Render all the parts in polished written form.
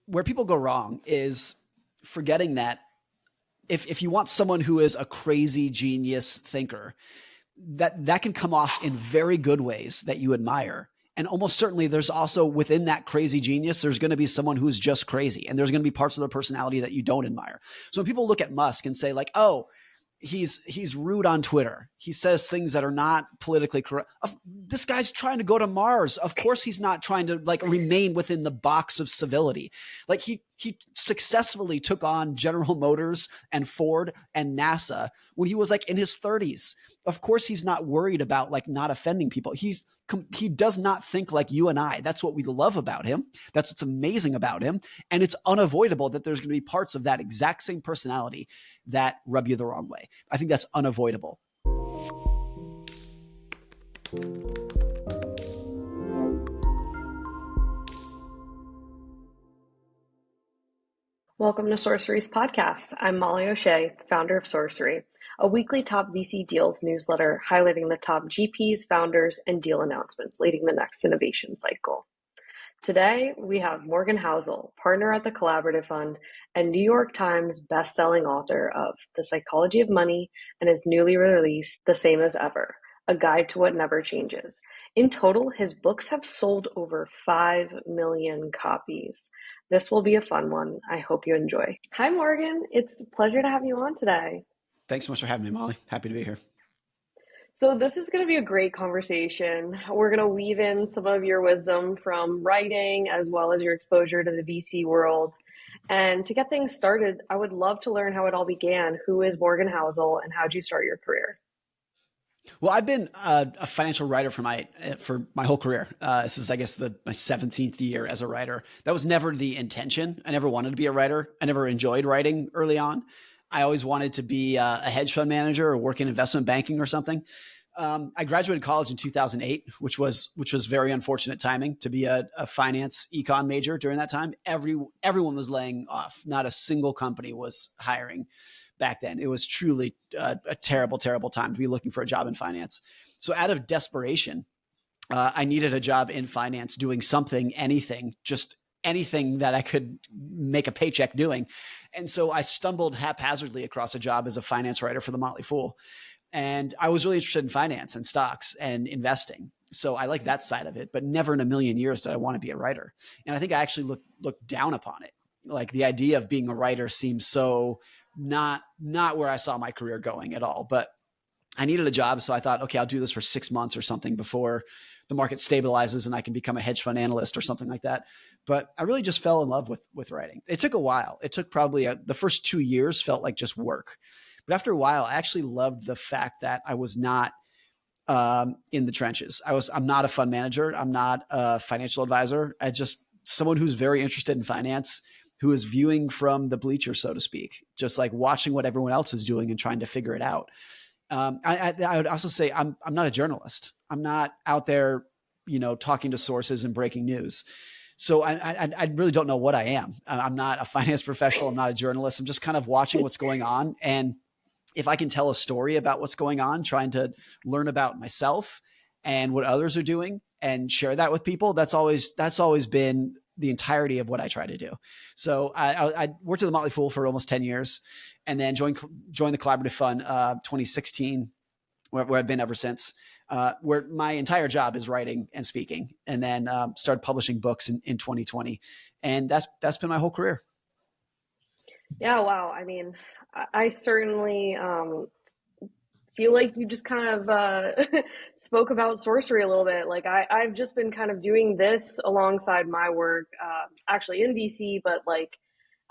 where people go wrong is forgetting that if you want someone who is a crazy genius thinker, that can come off in very good ways that you admire. And almost certainly there's also within that crazy genius, there's going to be someone who's just crazy. And there's going to be parts of their personality that you don't admire. So when people look at Musk and say like, oh, he's rude on Twitter. He says things that are not politically correct. This guy's trying to go to Mars. Of course he's not trying to like remain within the box of civility. Like he successfully took on General Motors and Ford and NASA when he was like in his 30s. Of course he's not worried about like not offending people. He does not think like you and I. That's what we love about him. That's what's amazing about him. And it's unavoidable that there's going to be parts of that exact same personality that rub you the wrong way. I think that's unavoidable. Welcome to Sorcery's podcast. I'm Molly O'Shea, founder of Sorcery, a weekly top VC deals newsletter highlighting the top GPs, founders, and deal announcements leading the next innovation cycle. Today, we have Morgan Housel, partner at the Collaborative Fund and New York Times best-selling author of The Psychology of Money and his newly released The Same as Ever, A Guide to What Never Changes. In total, his books have sold over 5 million copies. This will be a fun one. I hope you enjoy. Hi, Morgan. It's a pleasure to have you on today. Thanks so much for having me, Molly. Happy to be here. So this is going to be a great conversation. We're going to weave in some of your wisdom from writing as well as your exposure to the VC world. And to get things started, I would love to learn how it all began. Who is Morgan Housel and how did you start your career? Well, I've been a financial writer for my whole career. This is, I guess, my 17th year as a writer. That was never the intention. I never wanted to be a writer. I never enjoyed writing early on. I always wanted to be a hedge fund manager or work in investment banking or something. I graduated college in 2008, which was very unfortunate timing to be a finance econ major during that time. Everyone was laying off. Not a single company was hiring back then. It was truly a terrible, terrible time to be looking for a job in finance. So out of desperation, I needed a job in finance doing something, anything, just anything that I could make a paycheck doing. And so I stumbled haphazardly across a job as a finance writer for The Motley Fool. And I was really interested in finance and stocks and investing. So I like that side of it, but never in a million years did I want to be a writer. And I think I actually looked down upon it. Like the idea of being a writer seems so not where I saw my career going at all. But I needed a job. So I thought, okay, I'll do this for 6 months or something before the market stabilizes and I can become a hedge fund analyst or something like that. But I really just fell in love with writing. It took a while. It took probably the first 2 years felt like just work. But after a while, I actually loved the fact that I was not in the trenches. I'm not a fund manager. I'm not a financial advisor. I just someone who's very interested in finance, who is viewing from the bleachers, so to speak, just like watching what everyone else is doing and trying to figure it out. I would also say I'm not a journalist. I'm not out there, talking to sources and breaking news. So I really don't know what I am. I'm not a finance professional. I'm not a journalist. I'm just kind of watching what's going on. And if I can tell a story about what's going on, trying to learn about myself and what others are doing and share that with people, that's always been the entirety of what I try to do. So I worked at the Motley Fool for almost 10 years and then joined the Collaborative Fund 2016, where I've been ever since, where my entire job is writing and speaking, and then started publishing books in 2020. And that's been my whole career. Yeah, wow. I mean, I certainly feel like you just kind of spoke about sorcery a little bit. Like I've just been kind of doing this alongside my work, actually in VC, but like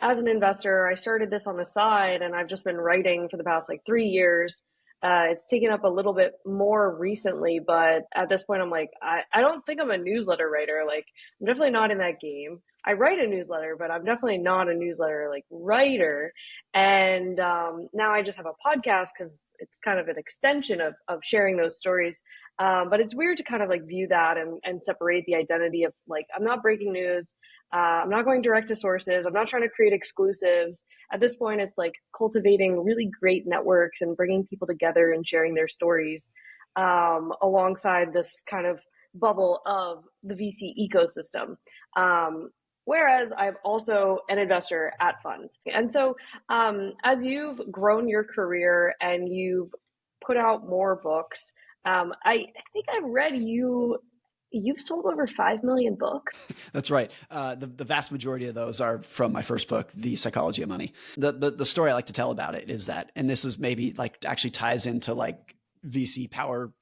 as an investor, I started this on the side and I've just been writing for the past like 3 years. It's taken up a little bit more recently, but at this point I'm like, I don't think I'm a newsletter writer. Like I'm definitely not in that game. I write a newsletter, but I'm definitely not a newsletter like writer. And now I just have a podcast because it's kind of an extension of sharing those stories. But it's weird to kind of like view that and separate the identity of like, I'm not breaking news. I'm not going direct to sources. I'm not trying to create exclusives. At this point, it's like cultivating really great networks and bringing people together and sharing their stories alongside this kind of bubble of the VC ecosystem. Whereas I'm also an investor at funds. And so, as you've grown your career and you've put out more books, I think I've read you've sold over 5 million books. That's right. The vast majority of those are from my first book, The Psychology of Money. The story I like to tell about it is that, and this is maybe like actually ties into like VC power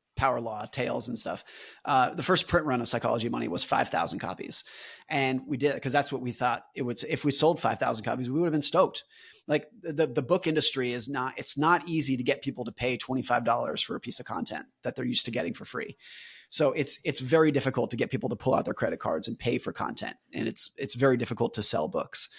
law tales and stuff. The first print run of Psychology of Money was 5,000 copies, and we did it because that's what we thought it would. If we sold 5,000 copies, we would have been stoked. Like the book industry is not. It's not easy to get people to pay $25 for a piece of content that they're used to getting for free. So it's very difficult to get people to pull out their credit cards and pay for content, and it's very difficult to sell books.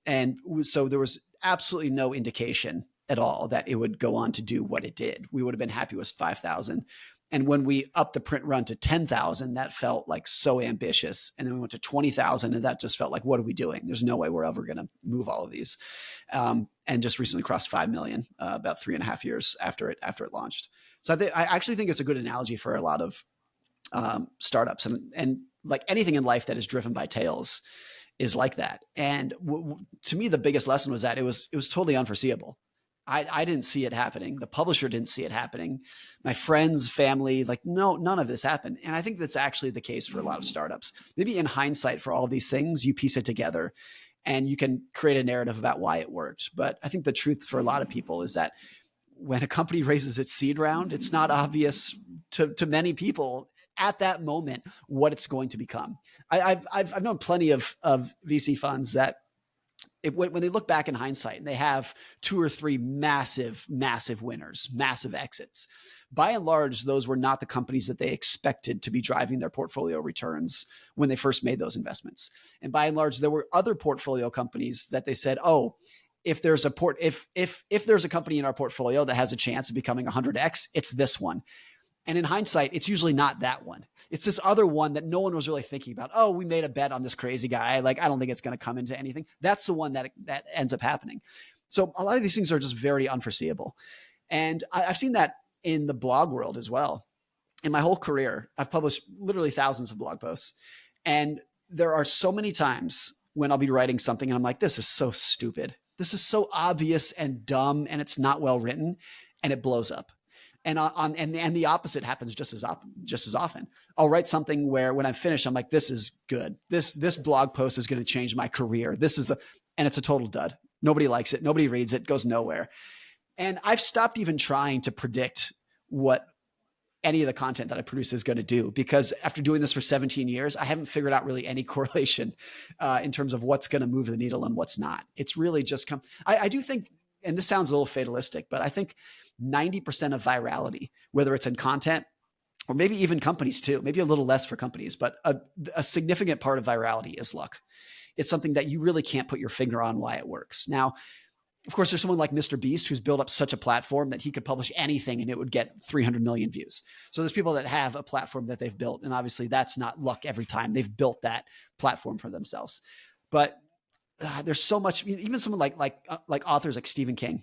And so there was absolutely no indication at all that it would go on to do what it did. We would have been happy with 5,000. And when we upped the print run to 10,000, that felt like so ambitious. And then we went to 20,000, and that just felt like, what are we doing? There's no way we're ever going to move all of these. And just recently crossed 5 million, about 3.5 years after it launched. So I actually think it's a good analogy for a lot of startups, and like anything in life that is driven by tales is like that. And to me, the biggest lesson was that it was totally unforeseeable. I didn't see it happening. The publisher didn't see it happening. My friends, family, like, no, none of this happened. And I think that's actually the case for a lot of startups. Maybe in hindsight, for all of these things, you piece it together and you can create a narrative about why it worked. But I think the truth for a lot of people is that when a company raises its seed round, it's not obvious to many people at that moment what it's going to become. I've known plenty of VC funds that when they look back in hindsight and they have 2 or 3 massive winners, massive exits, by and large, those were not the companies that they expected to be driving their portfolio returns when they first made those investments. And by and large, there were other portfolio companies that they said, oh, if there's a if there's a company in our portfolio that has a chance of becoming 100x, it's this one. And in hindsight, it's usually not that one. It's this other one that no one was really thinking about. Oh, we made a bet on this crazy guy. Like, I don't think it's going to come into anything. That's the one that ends up happening. So a lot of these things are just very unforeseeable. And I've seen that in the blog world as well. In my whole career, I've published literally thousands of blog posts. And there are so many times when I'll be writing something and I'm like, this is so stupid. This is so obvious and dumb, and it's not well written, and it blows up. And the opposite happens just as often. I'll write something where when I'm finished, I'm like, this is good. This blog post is going to change my career. And it's a total dud. Nobody likes it. Nobody reads it. Goes nowhere. And I've stopped even trying to predict what any of the content that I produce is going to do, because after doing this for 17 years, I haven't figured out really any correlation in terms of what's going to move the needle and what's not. It's really just I do think, and this sounds a little fatalistic, but I think 90% of virality, whether it's in content or maybe even companies too, maybe a little less for companies, but a significant part of virality is luck. It's something that you really can't put your finger on why it works. Now, of course, there's someone like Mr. Beast who's built up such a platform that he could publish anything and it would get 300 million views. So there's people that have a platform that they've built, and obviously that's not luck every time. They've built that platform for themselves. But there's so much, even someone like authors like Stephen King.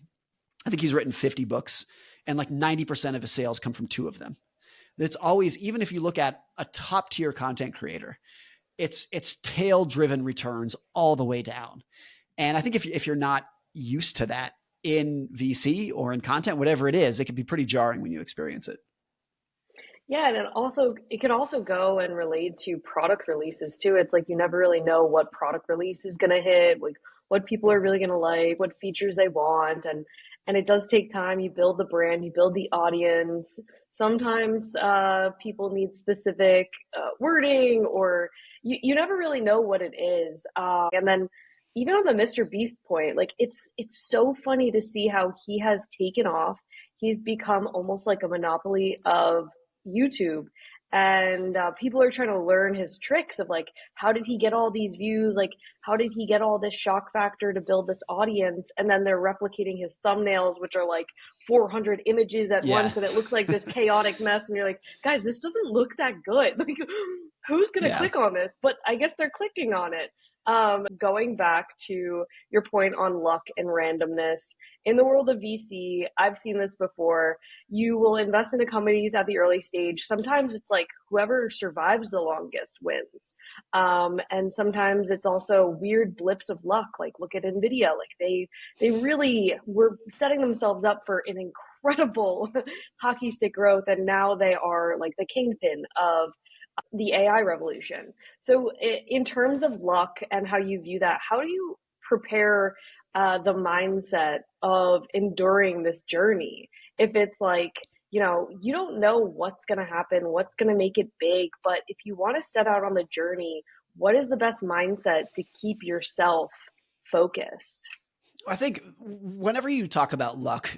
I think he's written 50 books, and like 90% of his sales come from 2 of them. It's always, even if you look at a top tier content creator, it's tail driven returns all the way down. And I think if you're not used to that in VC or in content, whatever it is, it can be pretty jarring when you experience it. Yeah, and it can also go and relate to product releases too. It's like you never really know what product release is going to hit, like what people are really going to like, what features they want, and it does take time. You build the brand, you build the audience. Sometimes people need specific wording, or you never really know what it is. And then even on the Mr. Beast point, like it's so funny to see how he has taken off. He's become almost like a monopoly of YouTube, and people are trying to learn his tricks of like, how did he get all these views? Like, how did he get all this shock factor to build this audience? And then they're replicating his thumbnails, which are like 400 images at once, and it looks like this chaotic mess. And you're like, guys, this doesn't look that good. Like, who's going to click on this? But I guess they're clicking on it. Going back to your point on luck and randomness, in the world of VC, I've seen this before. You will invest into companies at the early stage. Sometimes it's like whoever survives the longest wins. And sometimes it's also weird blips of luck. Like look at Nvidia. Like they really were setting themselves up for an incredible hockey stick growth, and now they are like the kingpin of the AI revolution. So, in terms of luck and how you view that, how do you prepare the mindset of enduring this journey? If it's like, you don't know what's going to happen, what's going to make it big, but if you want to set out on the journey, what is the best mindset to keep yourself focused? I think whenever you talk about luck,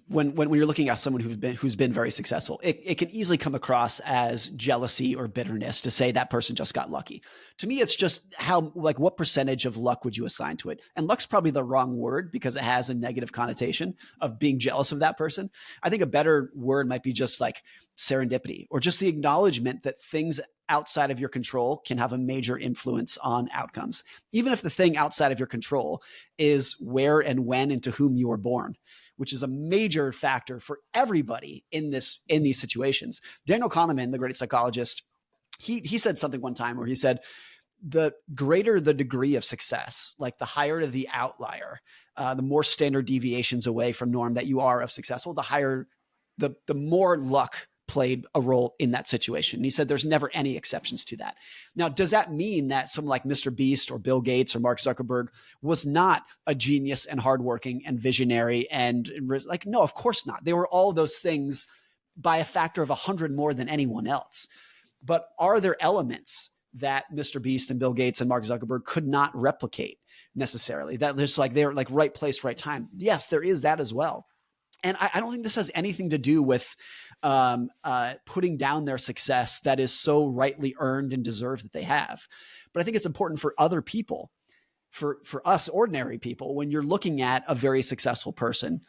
when you're looking at someone who's been very successful, it can easily come across as jealousy or bitterness to say that person just got lucky. To me, it's just what percentage of luck would you assign to it? And luck's probably the wrong word because it has a negative connotation of being jealous of that person. I think a better word might be just like serendipity, or just the acknowledgement that things outside of your control can have a major influence on outcomes. Even if the thing outside of your control is where and when and to whom you were born, which is a major factor for everybody in these situations. Daniel Kahneman, the great psychologist, he said something one time where he said, the greater the degree of success, like the higher the outlier, the more standard deviations away from norm that you are of successful, the more luck played a role in that situation. And he said there's never any exceptions to that. Now, does that mean that someone like Mr. Beast or Bill Gates or Mark Zuckerberg was not a genius and hardworking and visionary and like, no, of course not. They were all those things by a factor of 100 more than anyone else. But are there elements that Mr. Beast and Bill Gates and Mark Zuckerberg could not replicate necessarily? That there's like, they're like right place, right time. Yes, there is that as well. And I don't think this has anything to do with putting down their success that is so rightly earned and deserved that they have. But I think it's important for other people, for us ordinary people, when you're looking at a very successful person,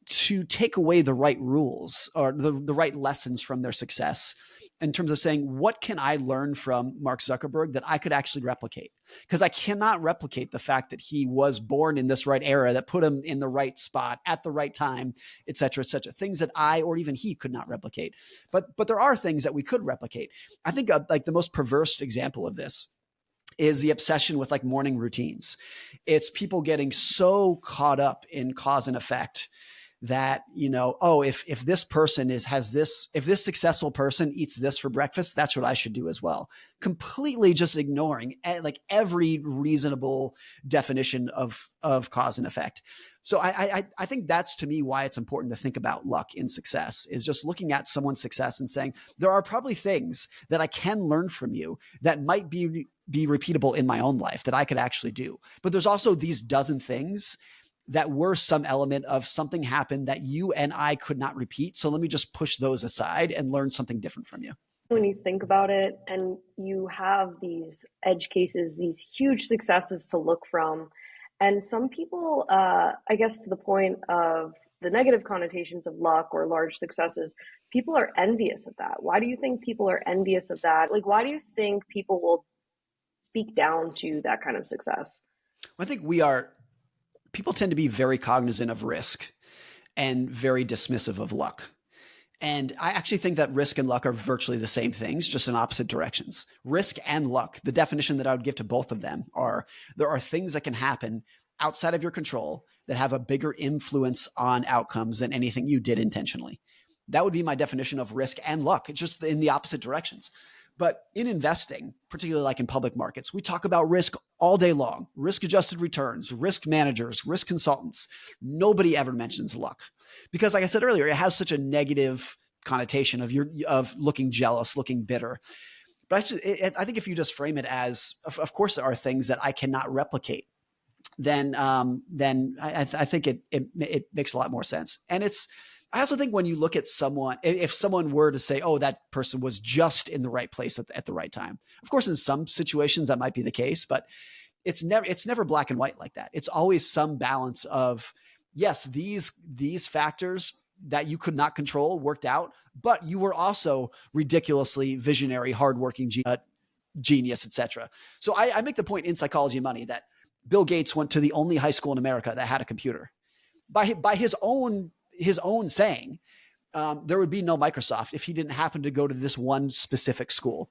to take away the right rules or the right lessons from their success in terms of saying, what can I learn from Mark Zuckerberg that I could actually replicate? Because I cannot replicate the fact that he was born in this right era that put him in the right spot at the right time, et cetera, things that I, or even he, could not replicate. But there are things that we could replicate. I think like the most perverse example of this is the obsession with like morning routines. It's people getting so caught up in cause and effect that, if this person if this successful person eats this for breakfast, that's what I should do as well. Completely just ignoring like every reasonable definition of cause and effect. So I think that's, to me, why it's important to think about luck in success, is just looking at someone's success and saying, there are probably things that I can learn from you that might be repeatable in my own life that I could actually do. But there's also these dozen things that were some element of something happened that you and I could not repeat. So let me just push those aside and learn something different from you. When you think about it and you have these edge cases, these huge successes to look from, and some people, I guess to the point of the negative connotations of luck or large successes, people are envious of that. Why do you think people are envious of that? Like, why do you think people will speak down to that kind of success? I think people tend to be very cognizant of risk and very dismissive of luck. And I actually think that risk and luck are virtually the same things, just in opposite directions. Risk and luck, the definition that I would give to both of them are, there are things that can happen outside of your control that have a bigger influence on outcomes than anything you did intentionally. That would be my definition of risk and luck. It's just in the opposite directions. But in investing, particularly like in public markets, we talk about risk all day long: risk adjusted returns, risk managers, risk consultants. Nobody ever mentions luck because, like I said earlier, it has such a negative connotation of looking jealous, looking bitter. But I think if you just frame it as, of course, there are things that I cannot replicate, then I think it makes a lot more sense. And I also think when you look at someone, if someone were to say, oh, that person was just in the right place at the right time, of course, in some situations that might be the case, but it's never black and white like that. It's always some balance of, yes, these factors that you could not control worked out, but you were also ridiculously visionary, hardworking. genius, etc. So I make the point in Psychology of Money that Bill Gates went to the only high school in America that had a computer. By his own saying, there would be no Microsoft if he didn't happen to go to this one specific school.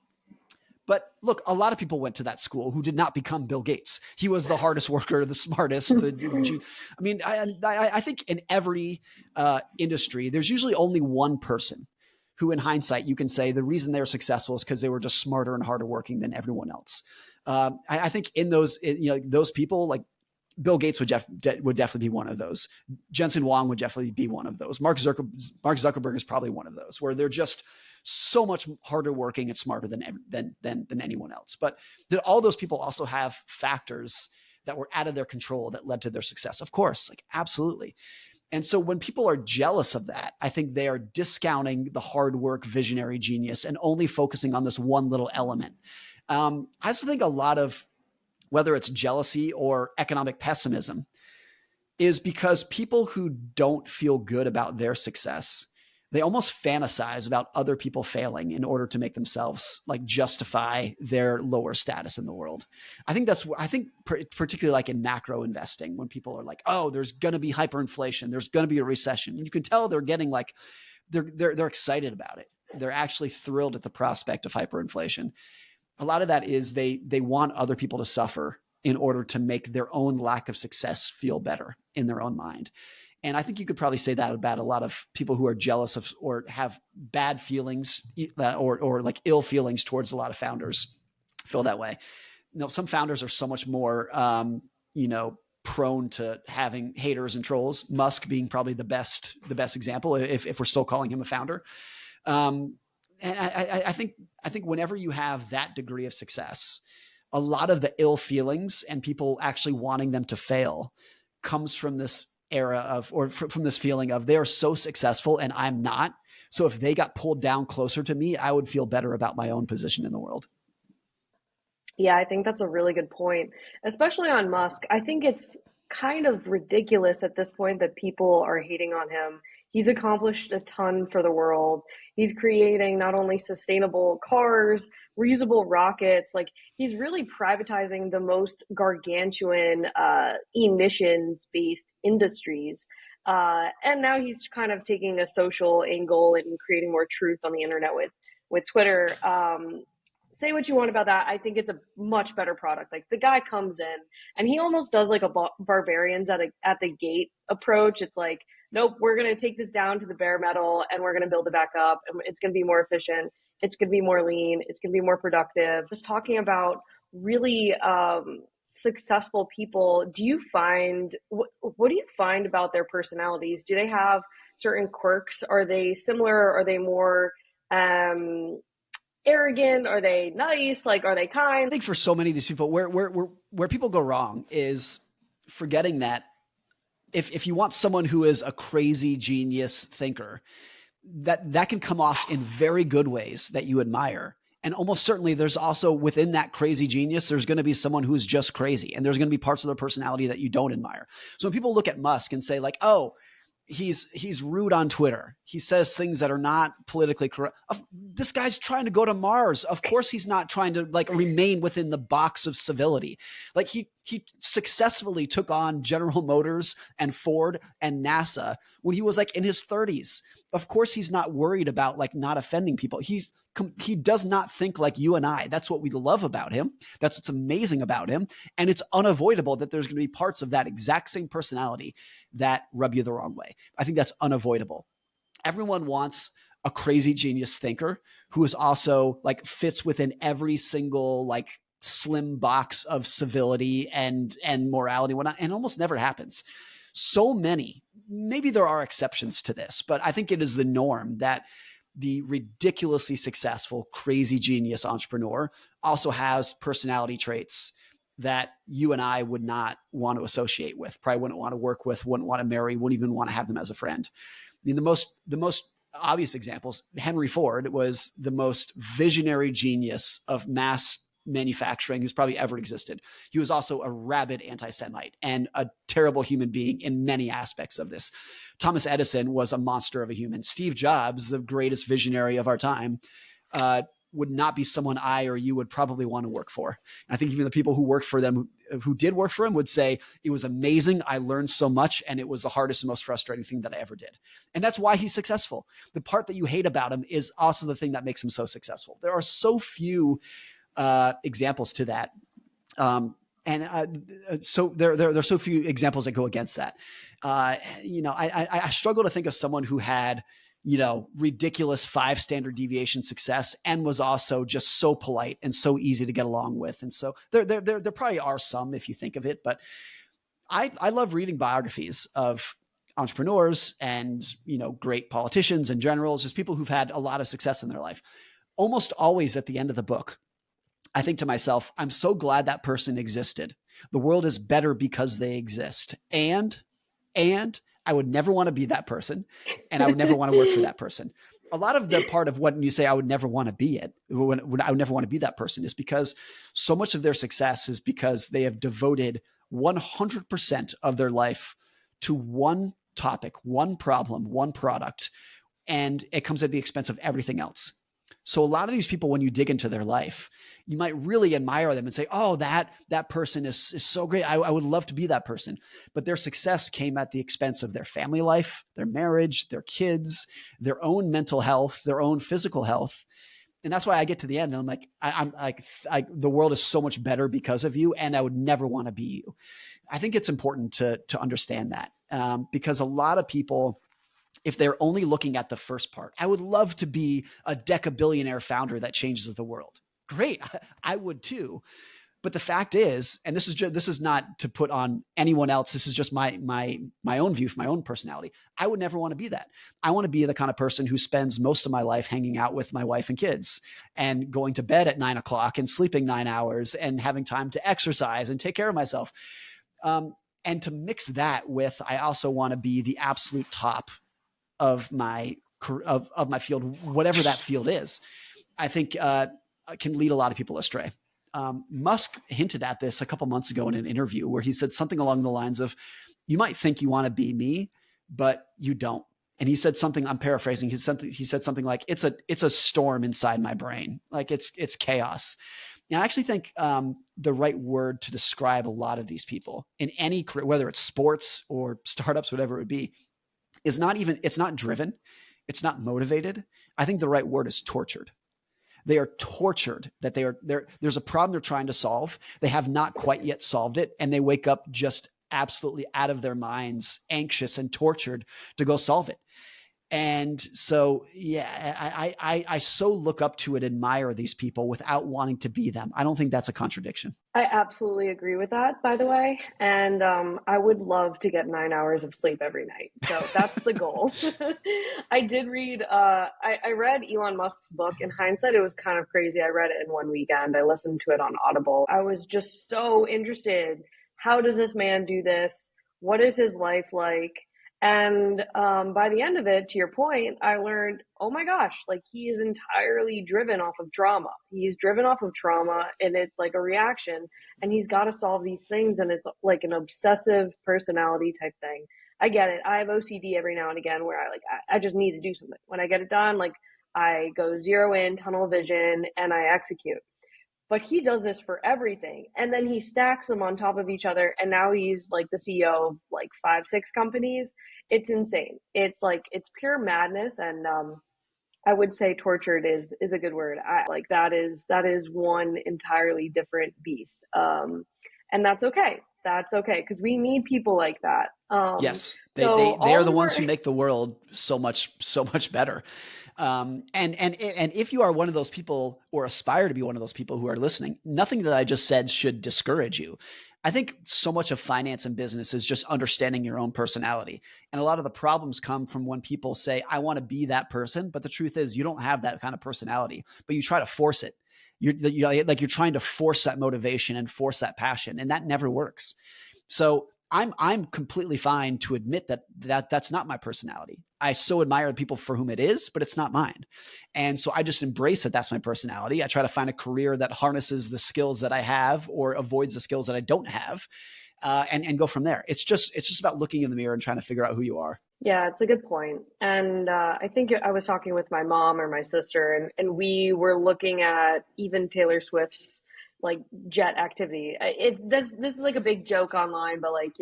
But look, a lot of people went to that school who did not become Bill Gates. He was the hardest worker, the smartest. I mean, I think in every industry, there's usually only one person who, in hindsight, you can say the reason they're successful is because they were just smarter and harder working than everyone else. I think in those, those people, like Bill Gates would definitely be one of those. Jensen Huang would definitely be one of those. Mark Zuckerberg is probably one of those, where they're just so much harder working and smarter than anyone else. But did all those people also have factors that were out of their control that led to their success? Of course, like absolutely. And so when people are jealous of that, I think they are discounting the hard work, visionary genius, and only focusing on this one little element. I also think a lot of, whether it's jealousy or economic pessimism, is because people who don't feel good about their success, they almost fantasize about other people failing in order to make themselves like justify their lower status in the world. I think particularly like in macro investing, when people are like, oh, there's going to be hyperinflation, there's going to be a recession. You can tell they're getting like, they're excited about it. They're actually thrilled at the prospect of hyperinflation. A lot of that is they want other people to suffer in order to make their own lack of success feel better in their own mind. And I think you could probably say that about a lot of people who are jealous of or have bad feelings or like ill feelings towards a lot of founders feel that way. Some founders are so much more, prone to having haters and trolls. Musk being probably the best example, if we're still calling him a founder. And I think whenever you have that degree of success, a lot of the ill feelings and people actually wanting them to fail comes from this era of, or from this feeling of, they are so successful and I'm not. So if they got pulled down closer to me, I would feel better about my own position in the world. Yeah, I think that's a really good point, especially on Musk. I think it's kind of ridiculous at this point that people are hating on him. He's accomplished a ton for the world. He's creating not only sustainable cars, reusable rockets, like he's really privatizing the most gargantuan emissions-based industries. And now he's kind of taking a social angle and creating more truth on the internet with Twitter. Say what you want about that. I think it's a much better product. Like the guy comes in and he almost does like a barbarians at the gate approach. It's like, nope, we're going to take this down to the bare metal and we're going to build it back up. And it's going to be more efficient. It's going to be more lean. It's going to be more productive. Just talking about really successful people. Do you find, what do you find about their personalities? Do they have certain quirks? Are they similar? Are they more, arrogant? Are they nice? Like, are they kind? I think for so many of these people, where people go wrong is forgetting that if you want someone who is a crazy genius thinker, that can come off in very good ways that you admire. And almost certainly there's also within that crazy genius, there's going to be someone who's just crazy. And there's going to be parts of their personality that you don't admire. So when people look at Musk and say like, oh, he's rude on Twitter. He says things that are not politically correct. This guy's trying to go to Mars. Of course he's not trying to like remain within the box of civility. Like he successfully took on General Motors and Ford and NASA when he was like in his 30s. Of course he's not worried about like not offending people. He does not think like you and I. That's what we love about him. That's what's amazing about him. And it's unavoidable that there's going to be parts of that exact same personality that rub you the wrong way. I think that's unavoidable. Everyone wants a crazy genius thinker who is also like fits within every single like slim box of civility and morality and whatnot. And it almost never happens. So many, maybe there are exceptions to this, but I think it is the norm that the ridiculously successful, crazy genius entrepreneur also has personality traits that you and I would not want to associate with, probably wouldn't want to work with, wouldn't want to marry, wouldn't even want to have them as a friend. I mean, the most obvious examples, Henry Ford was the most visionary genius of mass manufacturing who's probably ever existed. He was also a rabid anti-Semite and a terrible human being in many aspects of this. Thomas Edison was a monster of a human. Steve Jobs, the greatest visionary of our time, would not be someone I or you would probably want to work for. And I think even the people who worked for them, who did work for him, would say it was amazing. I learned so much, and it was the hardest and most frustrating thing that I ever did. And that's why he's successful. The part that you hate about him is also the thing that makes him so successful. There are so few examples to that. So there's so few examples that go against that. I struggle to think of someone who had, ridiculous 5 standard deviation success and was also just so polite and so easy to get along with. And so there probably are some, if you think of it, but I love reading biographies of entrepreneurs and, great politicians and generals, just people who've had a lot of success in their life. Almost always at the end of the book, I think to myself, I'm so glad that person existed. The world is better because they exist. And I would never want to be that person, and I would never want to work for that person. A lot of the part of when you say I would never want to be it, when I would never want to be that person, is because so much of their success is because they have devoted 100% of their life to one topic, one problem, one product, and it comes at the expense of everything else. So a lot of these people, when you dig into their life, you might really admire them and say, oh, that person is so great. I would love to be that person. But their success came at the expense of their family life, their marriage, their kids, their own mental health, their own physical health. And that's why I get to the end and I'm like, I'm like, the world is so much better because of you, and I would never want to be you. I think it's important to understand that because a lot of people, if they're only looking at the first part, I would love to be a decabillionaire founder that changes the world. Great. I would too. But the fact is, and this is not to put on anyone else. This is just my own view, my own personality. I would never want to be that. I want to be the kind of person who spends most of my life hanging out with my wife and kids and going to bed at 9 o'clock and sleeping 9 hours and having time to exercise and take care of myself. And to mix that with, I also want to be the absolute top of my field, whatever that field is, I think can lead a lot of people astray. Musk hinted at this a couple months ago in an interview where he said something along the lines of, you might think you want to be me, but you don't. And he said something, I'm paraphrasing. He said something like, it's a storm inside my brain. Like it's chaos. And I actually think the right word to describe a lot of these people in any career, whether it's sports or startups, whatever it would be, it's not driven. It's not motivated. I think the right word is tortured. They are tortured that there's a problem they're trying to solve. They have not quite yet solved it. And they wake up just absolutely out of their minds, anxious and tortured to go solve it. And so, yeah, I so look up to and admire these people without wanting to be them. I don't think that's a contradiction. I absolutely agree with that, by the way. And I would love to get 9 hours of sleep every night. So that's the goal. I did read, I read Elon Musk's book. In hindsight, it was kind of crazy. I read it in one weekend. I listened to it on Audible. I was just so interested. How does this man do this? What is his life like? And by the end of it, to your point, I learned, oh my gosh, like he is entirely driven off of trauma. He's driven off of trauma and it's like a reaction and he's got to solve these things. And it's like an obsessive personality type thing. I get it. I have OCD every now and again where I just need to do something. When I get it done, like I go zero in, tunnel vision, and I execute. But he does this for everything. And then he stacks them on top of each other. And now he's like the CEO of like 5, 6 companies. It's insane. It's pure madness. And I would say tortured is a good word. That is one entirely different beast. And that's okay. That's okay. Because we need people like that. Yes. They are the ones who make the world so much better. And if you are one of those people or aspire to be one of those people who are listening, nothing that I just said should discourage you. I think so much of finance and business is just understanding your own personality. And a lot of the problems come from when people say, I want to be that person. But the truth is you don't have that kind of personality, but you try to force it. You're trying to force that motivation and force that passion, and that never works. So I'm completely fine to admit that's not my personality. I so admire the people for whom it is, but it's not mine. And so I just embrace that that's my personality. I try to find a career that harnesses the skills that I have or avoids the skills that I don't have. and go from there. It's just about looking in the mirror and trying to figure out who you are. Yeah, it's a good point. And I think I was talking with my mom or my sister, and we were looking at even Taylor Swift's like jet activity. This is like a big joke online, but like,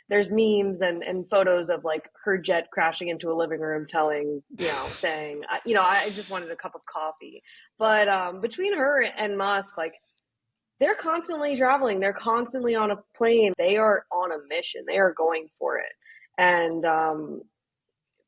there's memes and photos of like her jet crashing into a living room telling, saying, I just wanted a cup of coffee. But between her and Musk, like they're constantly traveling, they're constantly on a plane, they are on a mission, they are going for it. And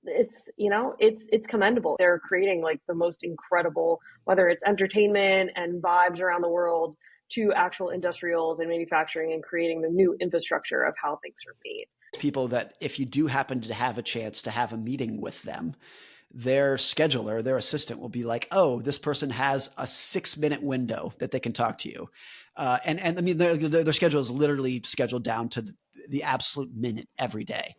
it's commendable. They're creating like the most incredible, whether it's entertainment and vibes around the world to actual industrials and manufacturing and creating the new infrastructure of how things are made. People that if you do happen to have a chance to have a meeting with them, their scheduler, their assistant will be like, oh, this person has a 6-minute window that they can talk to you. And I mean, their schedule is literally scheduled down to the absolute minute every day.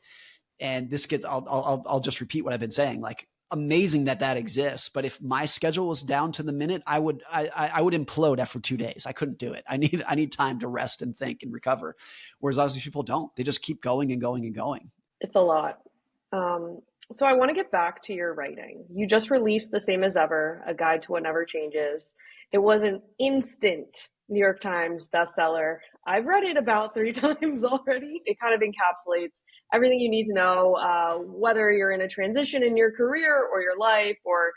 And this gets, I'll just repeat what I've been saying. Like, amazing that exists. But if my schedule was down to the minute, I would implode after 2 days. I couldn't do it. I need time to rest and think and recover. Whereas a lot of these people don't. They just keep going and going and going. It's a lot. So I want to get back to your writing. You just released The Same as Ever, A Guide to What Never Changes. It was an instant New York Times bestseller. I've read it about 3 times already. It kind of encapsulates everything you need to know, whether you're in a transition in your career or your life, or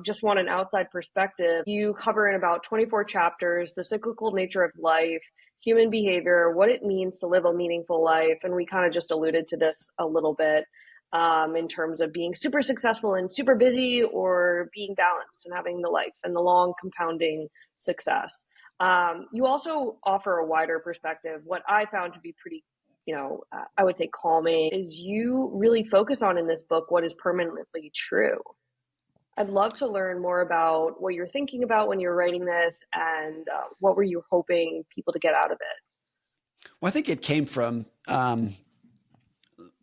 just want an outside perspective. You cover in about 24 chapters the cyclical nature of life, human behavior, what it means to live a meaningful life. And we kind of just alluded to this a little bit in terms of being super successful and super busy, or being balanced and having the life and the long compounding success. You also offer a wider perspective. What I found to be pretty, I would say calming, is you really focus on in this book what is permanently true. I'd love to learn more about what you're thinking about when you're writing this, and what were you hoping people to get out of it? Well, I think it came from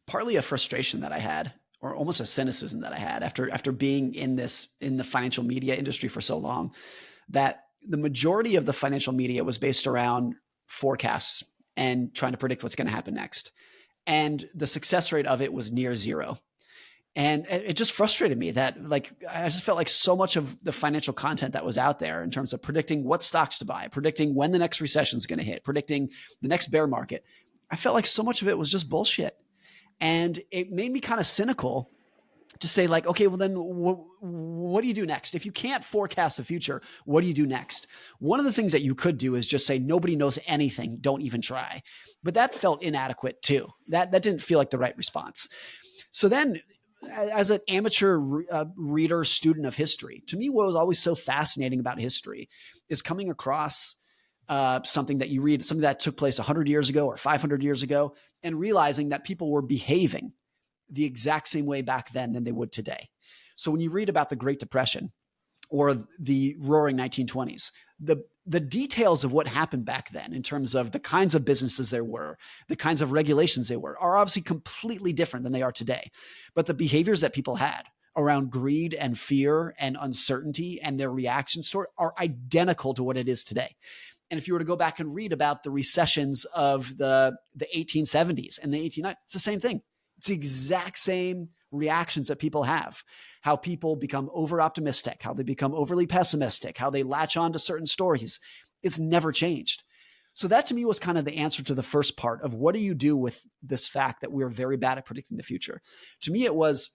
partly a frustration that I had, or almost a cynicism that I had after being in the financial media industry for so long, that the majority of the financial media was based around forecasts and trying to predict what's going to happen next. And the success rate of it was near zero. And it just frustrated me that, like, I just felt like so much of the financial content that was out there in terms of predicting what stocks to buy, predicting when the next recession is going to hit, predicting the next bear market, I felt like so much of it was just bullshit. And it made me kind of cynical to say, like, okay, well then what do you do next? If you can't forecast the future, what do you do next? One of the things that you could do is just say, nobody knows anything, don't even try. But that felt inadequate too. That didn't feel like the right response. So then, as an amateur reader, student of history, to me, what was always so fascinating about history is coming across something that you read, something that took place 100 years ago or 500 years ago, and realizing that people were behaving the exact same way back then than they would today. So when you read about the Great Depression or the roaring 1920s, the details of what happened back then in terms of the kinds of businesses there were, the kinds of regulations they were, are obviously completely different than they are today. But the behaviors that people had around greed and fear and uncertainty and their reactions to it are identical to what it is today. And if you were to go back and read about the recessions of the 1870s and the 1890s, it's the same thing. It's the exact same reactions that people have, how people become over optimistic, how they become overly pessimistic, how they latch on to certain stories. It's never changed. So that to me was kind of the answer to the first part of what do you do with this fact that we're very bad at predicting the future? To me, it was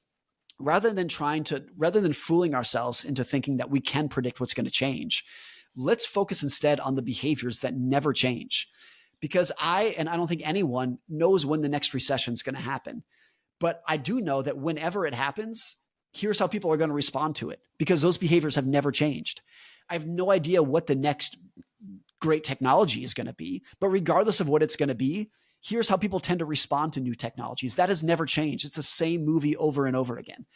rather than fooling ourselves into thinking that we can predict what's going to change, let's focus instead on the behaviors that never change. Because I don't think anyone knows when the next recession is going to happen. But I do know that whenever it happens, here's how people are going to respond to it, because those behaviors have never changed. I have no idea what the next great technology is going to be, but regardless of what it's going to be, here's how people tend to respond to new technologies. That has never changed. It's the same movie over and over again.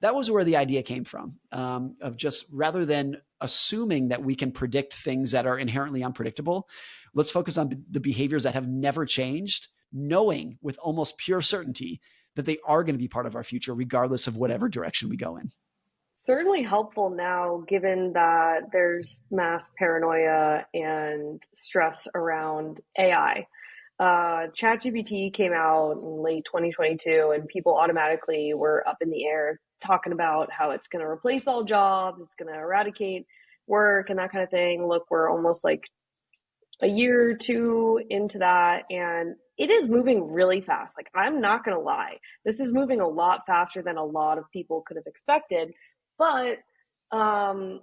That was where the idea came from, of just rather than assuming that we can predict things that are inherently unpredictable, let's focus on the behaviors that have never changed, knowing with almost pure certainty that they are going to be part of our future, regardless of whatever direction we go in. Certainly helpful now, given that there's mass paranoia and stress around AI. ChatGPT came out in late 2022, and people automatically were up in the air talking about how it's going to replace all jobs, it's going to eradicate work, and that kind of thing. Look, we're almost like a year or two into that, and it is moving really fast. Like, I'm not going to lie, this is moving a lot faster than a lot of people could have expected. But um,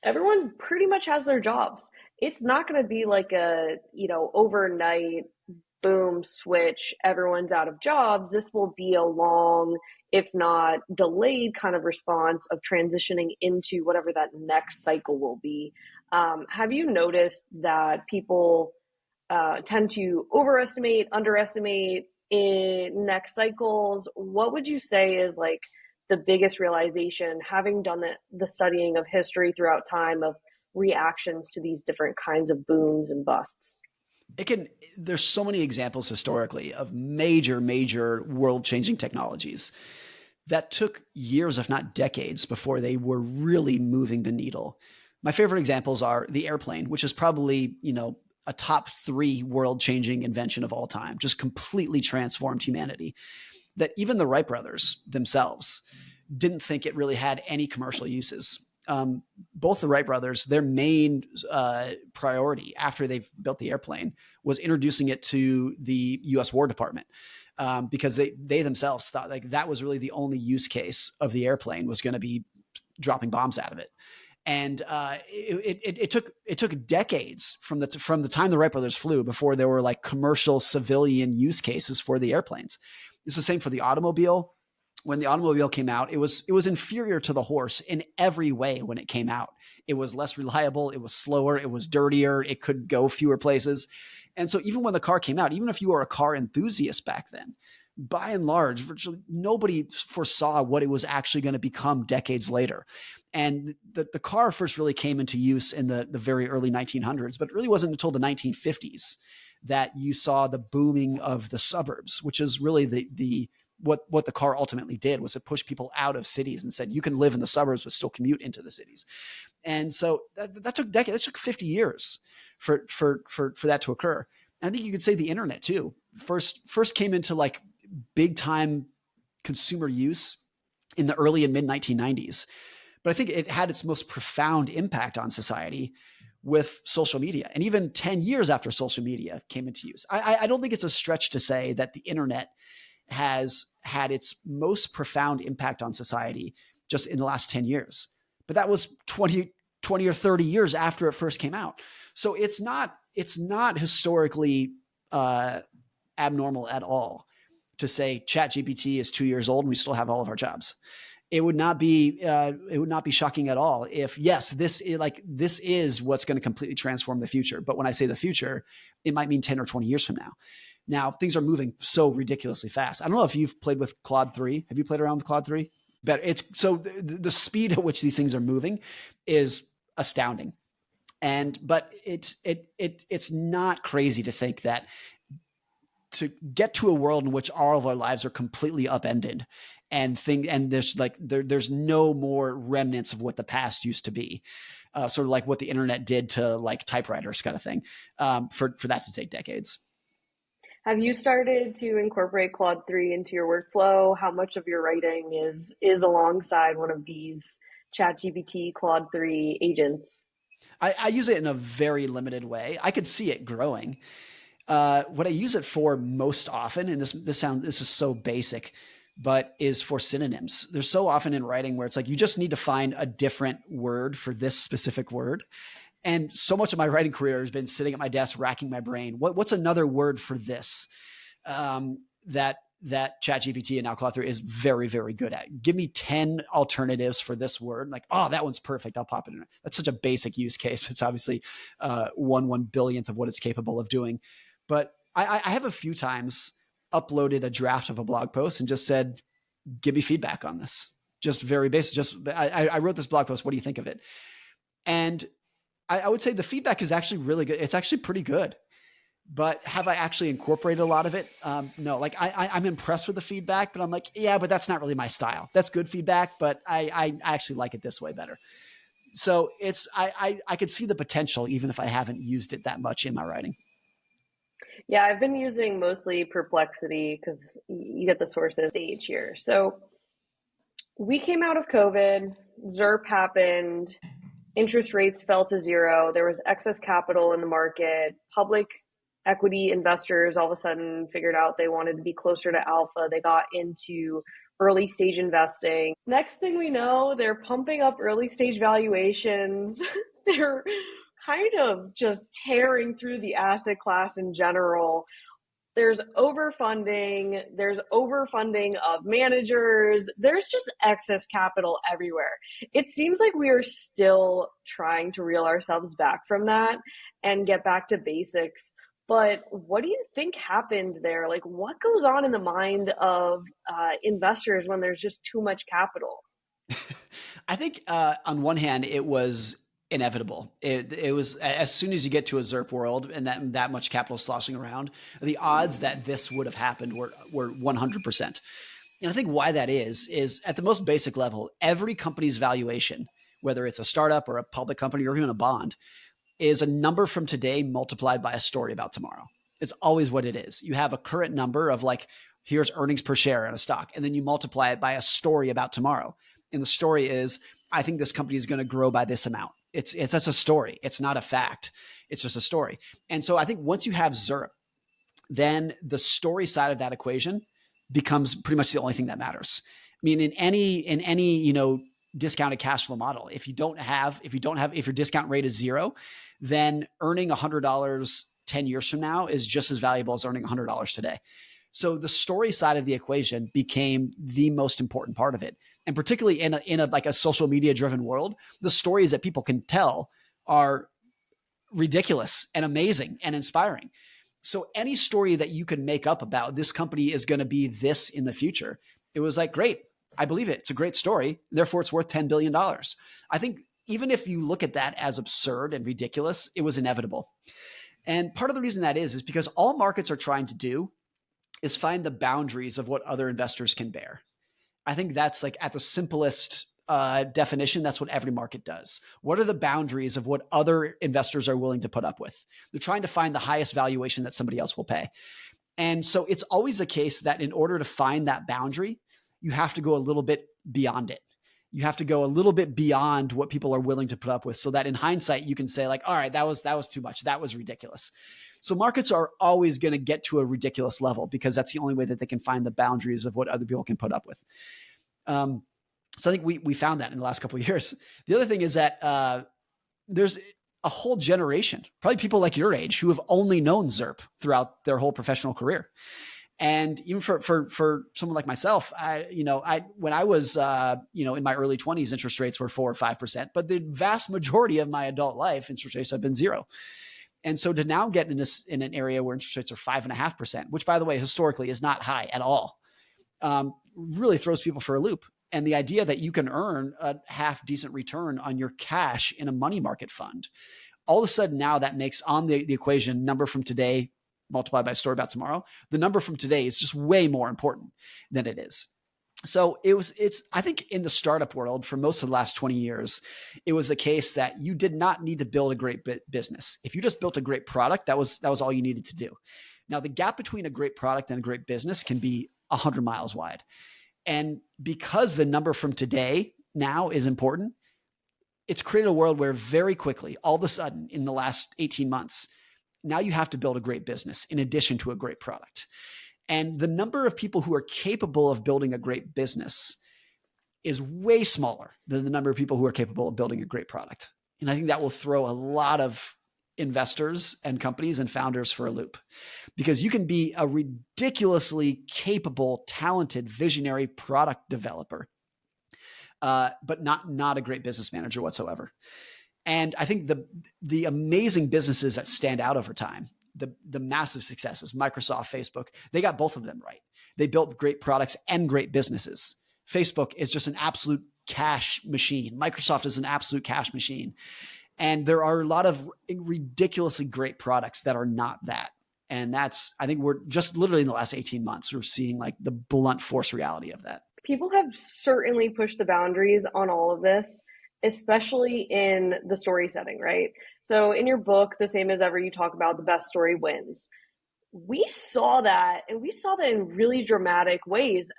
everyone pretty much has their jobs. It's not going to be like a, overnight boom switch, everyone's out of jobs. This will be a long, if not delayed, kind of response of transitioning into whatever that next cycle will be. Have you noticed that people tend to overestimate, underestimate in next cycles? What would you say is like the biggest realization, having done the studying of history throughout time, of reactions to these different kinds of booms and busts? There's so many examples historically of major world changing technologies that took years, if not decades, before they were really moving the needle. My favorite examples are the airplane, which is probably, a top 3 world changing invention of all time, just completely transformed humanity. That even the Wright brothers themselves didn't think it really had any commercial uses. Both the Wright brothers, their main priority after they built the airplane was introducing it to the U.S. War Department, because they themselves thought like that was really the only use case of the airplane, was going to be dropping bombs out of it. And it took decades from the time the Wright brothers flew before there were like commercial civilian use cases for the airplanes. It's the same for the automobile. When the automobile came out, it was inferior to the horse in every way. When it came out, it was less reliable, it was slower, it was dirtier, it could go fewer places. And so even when the car came out, even if you were a car enthusiast back then, by and large, virtually nobody foresaw what it was actually going to become decades later. And the car first really came into use in the very early 1900s, but it really wasn't until the 1950s that you saw the booming of the suburbs, which is really what the car ultimately did, was it pushed people out of cities and said, you can live in the suburbs but still commute into the cities. And so that took decades. That took 50 years for that to occur. And I think you could say the internet too. First came into like big time consumer use in the early and mid 1990s. But I think it had its most profound impact on society with social media. And even 10 years after social media came into use, I don't think it's a stretch to say that the internet has had its most profound impact on society just in the last 10 years. But that was 20 or 30 years after it first came out. So it's not historically abnormal at all to say ChatGPT is 2 years old and we still have all of our jobs. It would not be shocking at all if, yes, this is what's going to completely transform the future. But when I say the future, it might mean 10 or 20 years from now. Now, things are moving so ridiculously fast. I don't know if you've played with Claude 3. Have you played around with Claude 3? But it's so the speed at which these things are moving is astounding. But it's not crazy to think that to get to a world in which all of our lives are completely upended and there's no more remnants of what the past used to be, sort of like what the internet did to like typewriters kind of thing, for that to take decades. Have you started to incorporate Claude 3 into your workflow? How much of your writing is alongside one of these ChatGPT Claude 3 agents? I use it in a very limited way. I could see it growing. What I use it for most often, and this is so basic, but is for synonyms. There's so often in writing where it's like you just need to find a different word for this specific word. And so much of my writing career has been sitting at my desk, racking my brain. What's another word for this? That ChatGPT and now Claude 3 is very, very good at. Give me 10 alternatives for this word. Like, oh, that one's perfect. I'll pop it in. That's such a basic use case. It's obviously 1/1 billionth of what it's capable of doing. But I have a few times uploaded a draft of a blog post and just said, give me feedback on this. Just very basic. I wrote this blog post. What do you think of it? And I would say the feedback is actually really good. It's actually pretty good. But have I actually incorporated a lot of it? No. Like I'm impressed with the feedback, but I'm like, yeah, but that's not really my style. That's good feedback, but I actually like it this way better. So I could see the potential, even if I haven't used it that much in my writing. Yeah, I've been using mostly Perplexity because you get the sources each year. So we came out of COVID, ZERP happened, interest rates fell to zero, there was excess capital in the market, public equity investors all of a sudden figured out they wanted to be closer to alpha. They got into early stage investing. Next thing we know, they're pumping up early stage valuations. They're kind of just tearing through the asset class in general. There's overfunding of managers, there's just excess capital everywhere. It seems like we are still trying to reel ourselves back from that and get back to basics. But what do you think happened there? Like, what goes on in the mind of investors when there's just too much capital? I think on one hand, it was inevitable. It was as soon as you get to a ZERP world and that much capital sloshing around, the odds that this would have happened were 100%. And I think why that is at the most basic level, every company's valuation, whether it's a startup or a public company or even a bond, is a number from today multiplied by a story about tomorrow. It's always what it is. You have a current number of like, here's earnings per share in a stock, and then you multiply it by a story about tomorrow. And the story is, I think this company is going to grow by this amount. It's just a story. It's not a fact. It's just a story. And so I think once you have ZERP, then the story side of that equation becomes pretty much the only thing that matters. I mean, in any discounted cash flow model, if your discount rate is zero, then earning $100 10 years from now is just as valuable as earning $100 today. So the story side of the equation became the most important part of it. And particularly in a like a social media driven world, the stories that people can tell are ridiculous and amazing and inspiring. So any story that you can make up about this company is going to be this in the future, it was like, great, I believe it. It's a great story. Therefore, it's worth $10 billion. I think even if you look at that as absurd and ridiculous, it was inevitable. And part of the reason that is because all markets are trying to do is find the boundaries of what other investors can bear. I think that's like at the simplest definition, that's what every market does. What are the boundaries of what other investors are willing to put up with? They're trying to find the highest valuation that somebody else will pay. And so it's always the case that in order to find that boundary, you have to go a little bit beyond it. You have to go a little bit beyond what people are willing to put up with so that in hindsight, you can say like, all right, that was too much. That was ridiculous. So markets are always going to get to a ridiculous level because that's the only way that they can find the boundaries of what other people can put up with. So I think we found that in the last couple of years. The other thing is that there's a whole generation, probably people like your age, who have only known ZERP throughout their whole professional career. And even for someone like myself, when I was in my early 20s, interest rates were 4 or 5%, but the vast majority of my adult life, interest rates have been zero. And so to now get in an area where interest rates are 5.5%, which by the way, historically is not high at all, really throws people for a loop. And the idea that you can earn a half decent return on your cash in a money market fund, all of a sudden now that makes on the equation number from today multiplied by a story about tomorrow, the number from today is just way more important than it is. So I think in the startup world for most of the last 20 years, it was a case that you did not need to build a great business. If you just built a great product, that was all you needed to do. Now the gap between a great product and a great business can be 100 miles wide. And because the number from today now is important, it's created a world where very quickly, all of a sudden in the last 18 months, now you have to build a great business in addition to a great product. And the number of people who are capable of building a great business is way smaller than the number of people who are capable of building a great product. And I think that will throw a lot of investors and companies and founders for a loop, because you can be a ridiculously capable, talented, visionary product developer, but not a great business manager whatsoever. And I think the amazing businesses that stand out over time, the massive successes, Microsoft, Facebook, they got both of them right. They built great products and great businesses. Facebook is just an absolute cash machine. Microsoft is an absolute cash machine. And there are a lot of ridiculously great products that are not that. And that's, I think we're just literally in the last 18 months, we're seeing like the blunt force reality of that. People have certainly pushed the boundaries on all of this, especially in the story setting, right? So in your book, The Same as Ever, you talk about the best story wins. we saw that, and we saw that in really dramatic ways,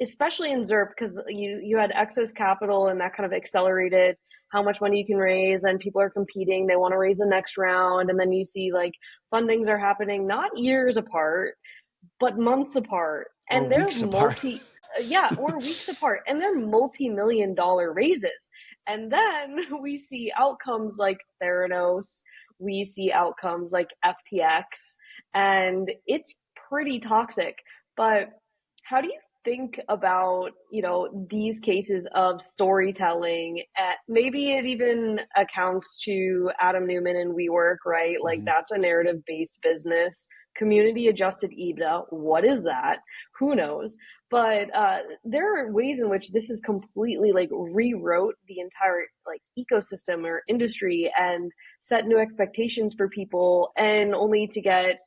especially in ZERP, because you had excess capital, and that kind of accelerated how much money you can raise, and people are competing. They want to raise the next round, and then you see like fundings are happening not years apart, but months apart, or and they're weeks apart. yeah, or weeks apart, and they're multi-million dollar raises. And then we see outcomes like Theranos, we see outcomes like FTX, and it's pretty toxic. But how do you think about, these cases of storytelling? Maybe it even accounts to Adam Newman and WeWork, right? Like, Mhm. that's a narrative based business. Community adjusted EBITDA, what is that? Who knows? But there are ways in which this is completely like rewrote the entire like ecosystem or industry and set new expectations for people, and only to get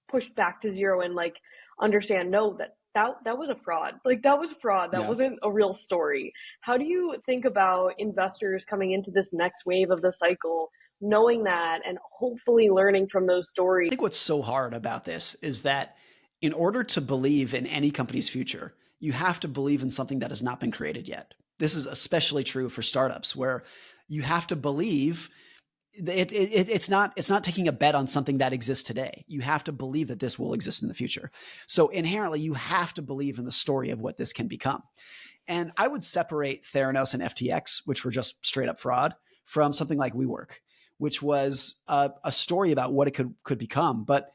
pushed back to zero and like understand, no, that was a fraud. Like, that was fraud. That Yeah. wasn't a real story. How do you think about investors coming into this next wave of the cycle, knowing that and hopefully learning from those I stories? think what's so hard about this is that in order to believe in any company's future, you have to believe in something that has not been created yet. This is especially true for startups, where you have to believe it's not taking a bet on something that exists today. You have to believe that this will exist in the future. So inherently, you have to believe in the story of what this can become. And I would separate Theranos and FTX, which were just straight up fraud, from something like WeWork, which was a story about what it could become, but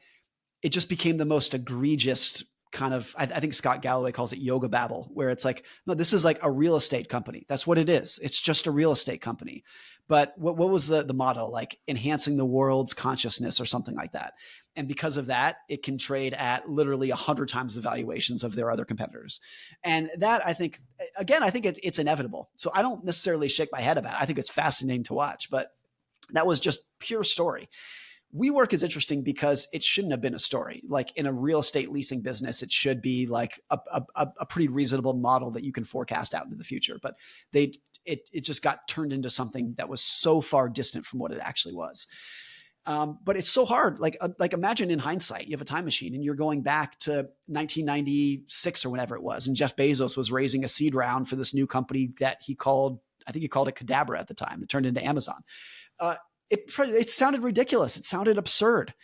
it just became the most egregious kind of, I think Scott Galloway calls it yoga babble, where it's like, no, this is like a real estate company. That's what it is. It's just a real estate company. But what was the motto? Like enhancing the world's consciousness or something like that. And because of that, it can trade at literally 100 times the valuations of their other competitors. And that, I think, again, I think it's inevitable. So I don't necessarily shake my head about it. I think it's fascinating to watch, but that was just pure story. WeWork is interesting because it shouldn't have been a story. Like in a real estate leasing business, it should be like a pretty reasonable model that you can forecast out into the future. But it just got turned into something that was so far distant from what it actually was. But it's so hard. Like imagine in hindsight, you have a time machine and you're going back to 1996 or whenever it was, and Jeff Bezos was raising a seed round for this new company that I think he called it Cadabra at the time, that turned into Amazon. Uh, it sounded ridiculous. It sounded absurd.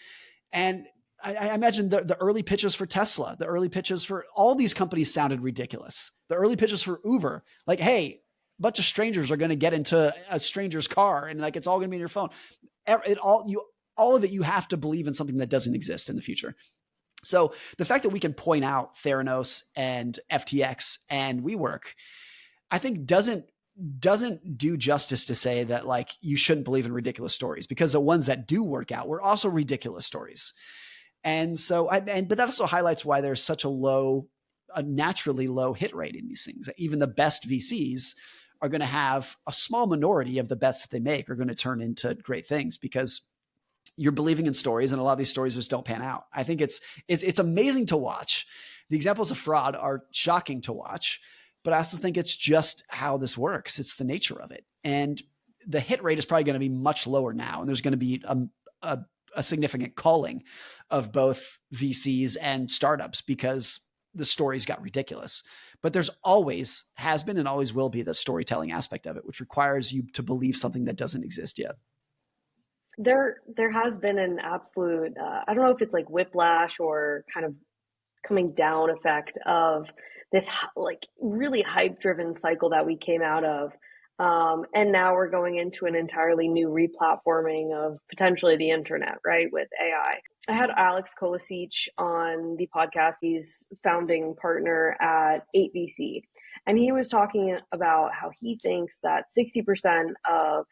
And I imagine the early pitches for Tesla, the early pitches for all these companies sounded ridiculous. The early pitches for Uber, like, hey, a bunch of strangers are going to get into a stranger's car and like it's all going to be in your phone. All of it, you have to believe in something that doesn't exist in the future. So the fact that we can point out Theranos and FTX and WeWork, I think doesn't do justice to say that like you shouldn't believe in ridiculous stories, because the ones that do work out were also ridiculous stories. And so but that also highlights why there's such a naturally low hit rate in these things. Even the best VCs are going to have a small minority of the bets that they make are going to turn into great things, because you're believing in stories, and a lot of these stories just don't pan out. I think it's amazing to watch. The examples of fraud are shocking to watch, but I also think it's just how this works. It's the nature of it. And the hit rate is probably going to be much lower now. And there's going to be a significant culling of both VCs and startups because the stories got ridiculous. But there's always has been and always will be the storytelling aspect of it, which requires you to believe something that doesn't exist yet. There has been an absolute, I don't know if it's like whiplash or kind of coming down effect of this like really hype driven cycle that we came out of. And now we're going into an entirely new replatforming of potentially the internet, right? With AI. I had Alex Kolasich on the podcast. He's founding partner at 8VC. And he was talking about how he thinks that 60% of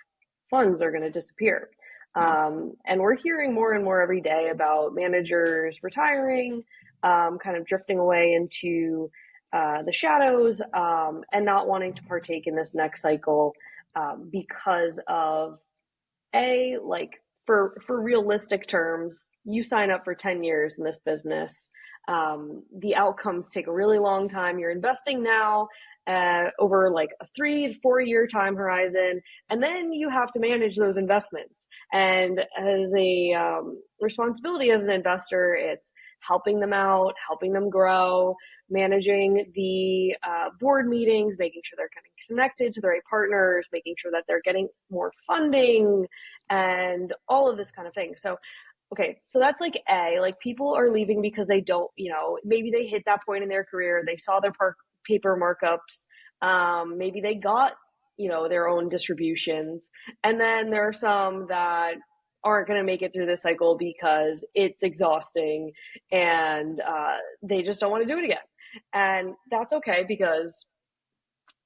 funds are going to disappear. Yeah. And we're hearing more and more every day about managers retiring, kind of drifting away into the shadows, and not wanting to partake in this next cycle because of like for realistic terms, you sign up for 10 years in this business. The outcomes take a really long time. You're investing now over like a 3 to 4 year time horizon, and then you have to manage those investments. And as a responsibility as an investor, it's helping them out, helping them grow, managing the board meetings, making sure they're getting connected to the right partners, making sure that they're getting more funding, and all of this kind of thing. So okay, so that's like A, like people are leaving because they don't, maybe they hit that point in their career, they saw their paper markups, maybe they got, their own distributions. And then there are some that aren't going to make it through this cycle because it's exhausting and they just don't want to do it again. And that's okay because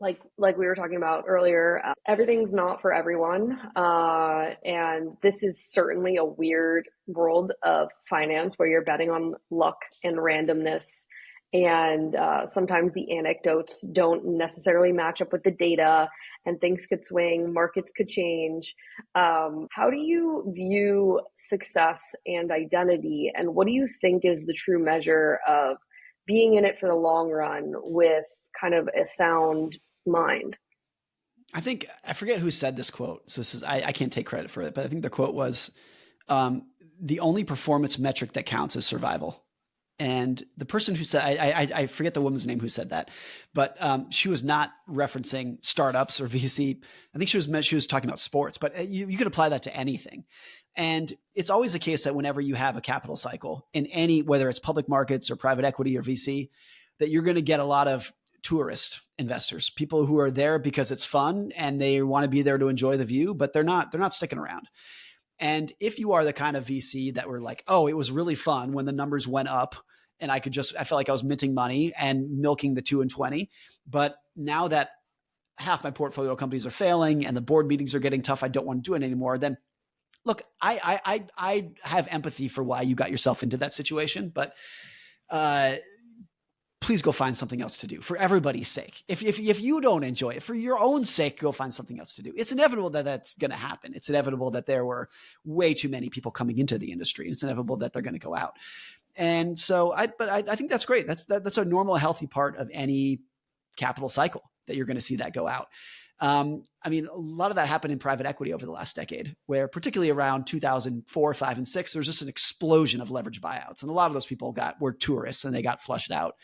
like we were talking about earlier, everything's not for everyone, and this is certainly a weird world of finance where you're betting on luck and randomness, and sometimes the anecdotes don't necessarily match up with the data, and things could swing, markets could change. How do you view success and identity, and what do you think is the true measure of being in it for the long run with kind of a sound mind? I think I forget who said this quote. So this is I can't take credit for it, but I think the quote was, "The only performance metric that counts is survival." And the person who said I forget the woman's name who said that, but she was not referencing startups or VC. I think she was talking about sports, but you could apply that to anything. And it's always the case that whenever you have a capital cycle in any, whether it's public markets or private equity or VC, that you're going to get a lot of tourist investors, people who are there because it's fun and they want to be there to enjoy the view, but they're not sticking around. And if you are the kind of VC that were like, oh, it was really fun when the numbers went up and I felt like I was minting money and milking the 2 and 20. But now that half my portfolio companies are failing and the board meetings are getting tough, I don't want to do it anymore. Then look, I have empathy for why you got yourself into that situation, but please go find something else to do for everybody's sake. If you don't enjoy it, for your own sake, go find something else to do. It's inevitable that that's going to happen. It's inevitable that there were way too many people coming into the industry. It's inevitable that they're going to go out. And so I think that's great. That's a normal, healthy part of any capital cycle that you're going to see that go out. I mean, a lot of that happened in private equity over the last decade, where particularly around 2004, 5, and 6, there's just an explosion of leverage buyouts. And a lot of those people were tourists and they got flushed out.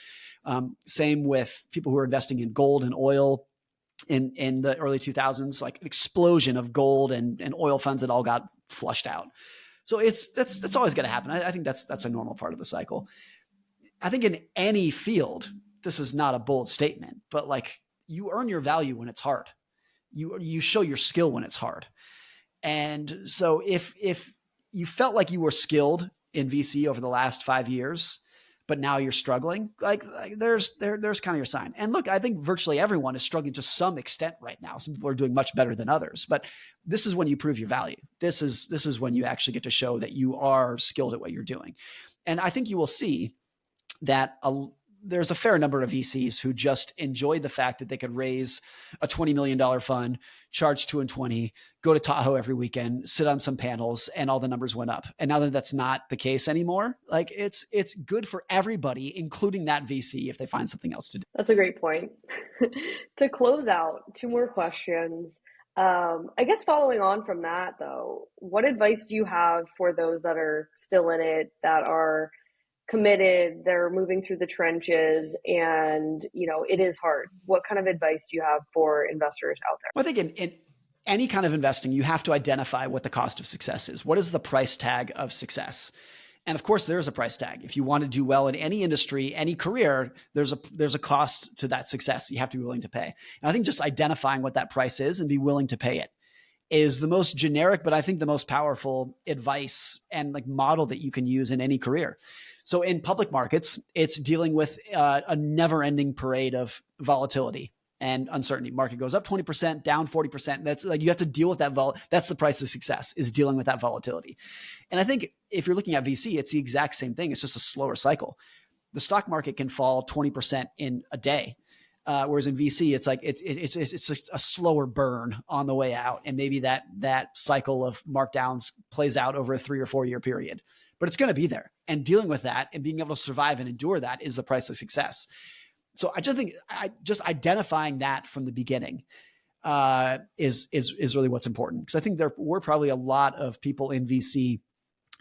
Same with people who were investing in gold and oil in the early 2000s, like an explosion of gold and oil funds that all got flushed out. So that's always going to happen. I think that's a normal part of the cycle. I think in any field, this is not a bold statement, but like you earn your value when it's hard. You show your skill when it's hard. And so if you felt like you were skilled in VC over the last 5 years, but now you're struggling, like there's kind of your sign. And look, I think virtually everyone is struggling to some extent right now. Some people are doing much better than others, but this is when you prove your value. This is when you actually get to show that you are skilled at what you're doing. And I think you will see that there's a fair number of VCs who just enjoyed the fact that they could raise a $20 million fund, charge 2 and 20, go to Tahoe every weekend, sit on some panels, and all the numbers went up. And now that that's not the case anymore, like it's good for everybody, including that VC, if they find something else to do. That's a great point. To close out, 2 more questions. I guess following on from that though, what advice do you have for those that are still in it, that are committed, they're moving through the trenches, and it is hard? What kind of advice do you have for investors out there? Well, I think in any kind of investing, you have to identify what the cost of success is. What is the price tag of success? And of course, there's a price tag. If you want to do well in any industry, any career, there's a cost to that success you have to be willing to pay. And I think just identifying what that price is and be willing to pay it is the most generic, but I think the most powerful advice and like model that you can use in any career. So in public markets, it's dealing with a never-ending parade of volatility and uncertainty. Market goes up 20%, down 40%. That's like you have to deal with that. That's the price of success, is dealing with that volatility. And I think if you're looking at VC, it's the exact same thing. It's just a slower cycle. The stock market can fall 20% in a day. Whereas in VC, it's like it's a slower burn on the way out, and maybe that cycle of markdowns plays out over a 3 or 4 year period. But it's going to be there, and dealing with that and being able to survive and endure that is the price of success. So I just think just identifying that from the beginning is really what's important. Because I think there were probably a lot of people in VC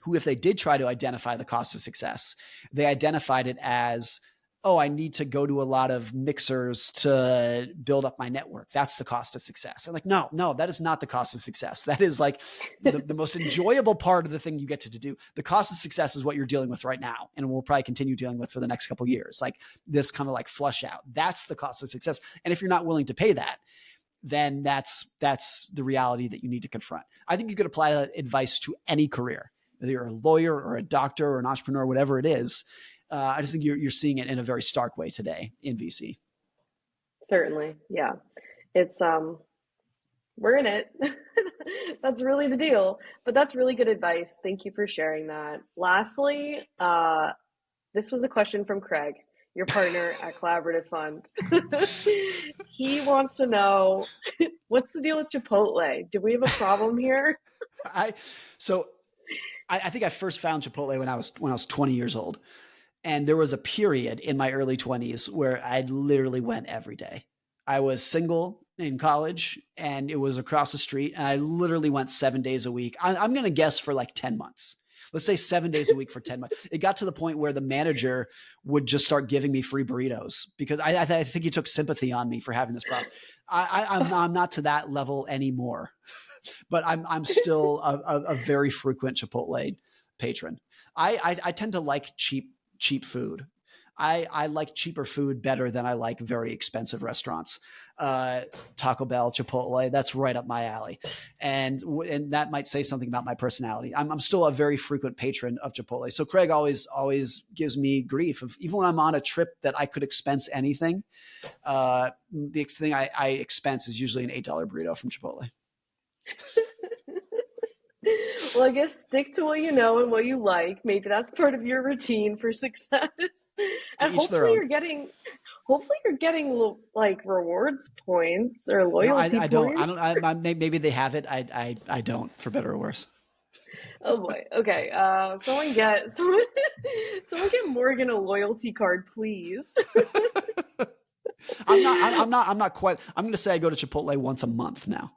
who, if they did try to identify the cost of success, they identified it as, oh, I need to go to a lot of mixers to build up my network. That's the cost of success. I'm like, no, that is not the cost of success. That is like the most enjoyable part of the thing you get to do. The cost of success is what you're dealing with right now, and we'll probably continue dealing with for the next couple of years. Like this kind of like flush out. That's the cost of success. And if you're not willing to pay that, then that's the reality that you need to confront. I think you could apply that advice to any career, whether you're a lawyer or a doctor or an entrepreneur, whatever it is. I just think you're seeing it in a very stark way today in VC. Certainly. Yeah. It's, we're in it. That's really the deal, but that's really good advice. Thank you for sharing that. Lastly, this was a question from Craig, your partner at Collaborative Fund. He wants to know, what's the deal with Chipotle? Do we have a problem here? I think I first found Chipotle when I was 20 years old. And there was a period in my early 20s where I literally went every day. I was single in college and it was across the street. And I literally went 7 days a week. I'm going to guess for like 10 months. Let's say 7 days a week for 10 months. It got to the point where the manager would just start giving me free burritos because I think he took sympathy on me for having this problem. I'm not to that level anymore, but I'm still a very frequent Chipotle patron. I tend to like cheap food. I like cheaper food better than I like very expensive restaurants. Taco Bell, Chipotle, that's right up my alley. And that might say something about my personality. I'm still a very frequent patron of Chipotle. So Craig always gives me grief of, even when I'm on a trip that I could expense anything, the thing I expense is usually an $8 burrito from Chipotle. Well, I guess stick to what you know and what you like. Maybe that's part of your routine for success. And hopefully you're getting like rewards points or loyalty points. Maybe they have it. I don't, for better or worse. Oh boy. Okay. Someone get Morgan a loyalty card, please. I'm not quite. I'm going to say I go to Chipotle once a month now.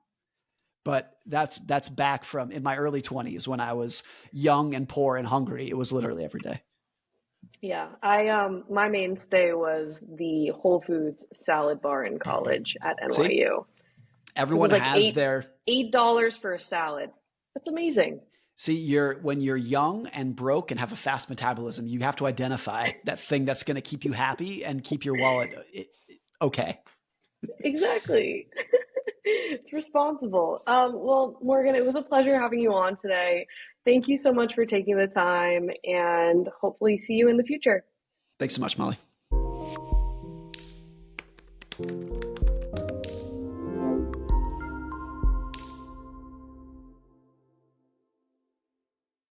But that's back from in my early 20s when I was young and poor and hungry. It was literally every day. Yeah, my mainstay was the Whole Foods salad bar in college at NYU. See? Everyone like has their $8 for a salad. That's amazing. See, when you're young and broke and have a fast metabolism, you have to identify that thing that's going to keep you happy and keep your wallet okay. Exactly. It's responsible. Well, Morgan, it was a pleasure having you on today. Thank you so much for taking the time, and hopefully see you in the future. Thanks so much, Molly.